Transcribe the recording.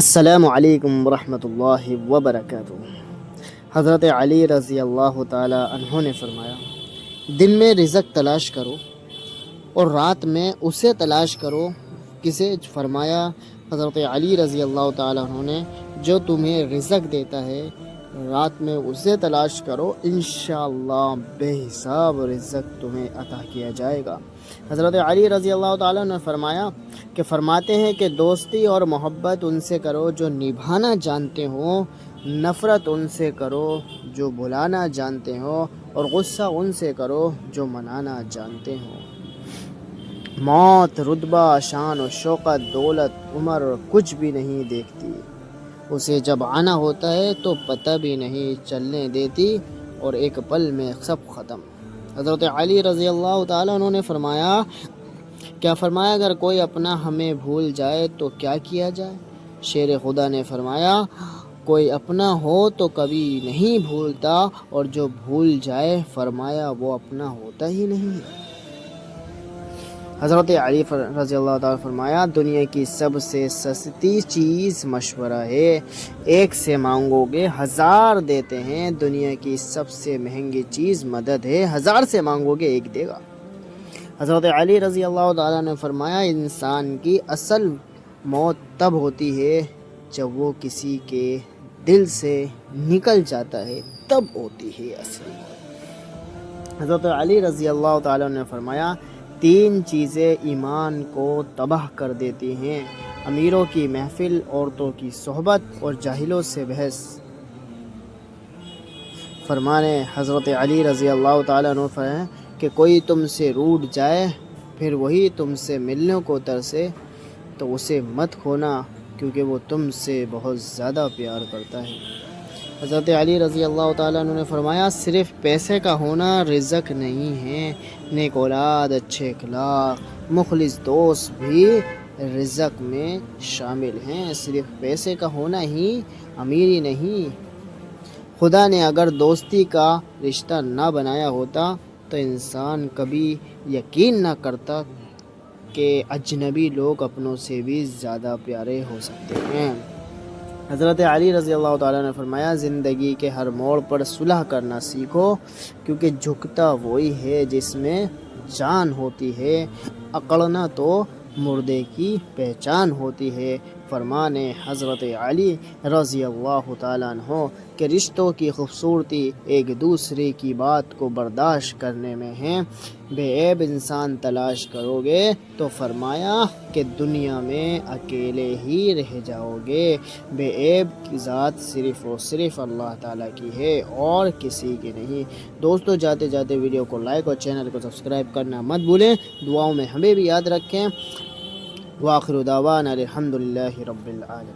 السلام علیکم ورحمۃ اللہ وبرکاتہ۔ حضرت علی رضی اللہ تعالی عنہ نے فرمایا، دن میں رزق تلاش کرو اور رات میں اسے تلاش کرو۔ کسے فرمایا؟ حضرت علی رضی اللہ تعالی عنہ نے، جو تمہیں رزق دیتا ہے رات میں اسے تلاش کرو، انشاءاللہ بے حساب رزق تمہیں عطا کیا جائے گا۔ حضرت علی رضی اللہ تعالیٰ نے فرماتے ہیں کہ دوستی اور محبت ان سے کرو جو نبھانا جانتے ہو، نفرت ان سے کرو جو بھلانا جانتے ہو، اور غصہ ان سے کرو جو منانا جانتے ہو۔ موت رتبہ، شان و شوکت، دولت، عمر کچھ بھی نہیں دیکھتی، اسے جب آنا ہوتا ہے تو پتہ بھی نہیں چلنے دیتی، اور ایک پل میں سب ختم۔ حضرت علی رضی اللہ تعالیٰ عنہ نے فرمایا اگر کوئی اپنا ہمیں بھول جائے تو کیا کیا جائے؟ شیر خدا نے فرمایا، کوئی اپنا ہو تو کبھی نہیں بھولتا، اور جو بھول جائے فرمایا وہ اپنا ہوتا ہی نہیں۔ حضرت علی رضی اللہ تعالیٰ فرمایا، دنیا کی سب سے سستی چیز مشورہ ہے، ایک سے مانگو گے 1000 دیتے ہیں۔ دنیا کی سب سے مہنگی چیز مدد ہے، 1000 سے مانگو گے 1 دے گا۔ حضرت علی رضی اللہ تعالیٰ نے فرمایا، انسان کی اصل موت تب ہوتی ہے جب وہ کسی کے دل سے نکل جاتا ہے، تب ہوتی ہے اصل موت۔ حضرت علی رضی اللہ تعالیٰ نے فرمایا، 3 چیزیں ایمان کو تباہ کر دیتی ہیں: امیروں کی محفل، عورتوں کی صحبت، اور جاہلوں سے بحث۔ فرمانے حضرت علی رضی اللہ تعالیٰ عنہ فرمایا کہ کوئی تم سے روٹھ جائے پھر وہی تم سے ملنے کو ترسے تو اسے مت کھونا، کیونکہ وہ تم سے بہت زیادہ پیار کرتا ہے۔ حضرت علی رضی اللہ تعالیٰ عنہ نے فرمایا، صرف پیسے کا ہونا رزق نہیں ہے، نیک اولاد، اچھے اخلاق، مخلص دوست بھی رزق میں شامل ہیں۔ صرف پیسے کا ہونا ہی امیری نہیں۔ خدا نے اگر دوستی کا رشتہ نہ بنایا ہوتا تو انسان کبھی یقین نہ کرتا کہ اجنبی لوگ اپنوں سے بھی زیادہ پیارے ہو سکتے ہیں۔ حضرت علی رضی اللہ تعالیٰ نے فرمایا، زندگی کے ہر موڑ پر صلح کرنا سیکھو، کیونکہ جھکتا وہی ہے جس میں جان ہوتی ہے، اکڑنا تو مردے کی پہچان ہوتی ہے۔ فرمانے حضرت علی رضی اللہ تعالیٰ عنہ کہ رشتوں کی خوبصورتی ایک دوسرے کی بات کو برداشت کرنے میں ہے۔ بے عیب انسان تلاش کرو گے تو فرمایا کہ دنیا میں اکیلے ہی رہ جاؤ گے۔ بے عیب کی ذات صرف اور صرف اللہ تعالیٰ کی ہے اور کسی کی نہیں۔ دوستو، جاتے جاتے ویڈیو کو لائک اور چینل کو سبسکرائب کرنا مت بھولیں۔ دعاؤں میں ہمیں بھی یاد رکھیں۔ وآخر دعوانا الحمدللہ رب العالمین۔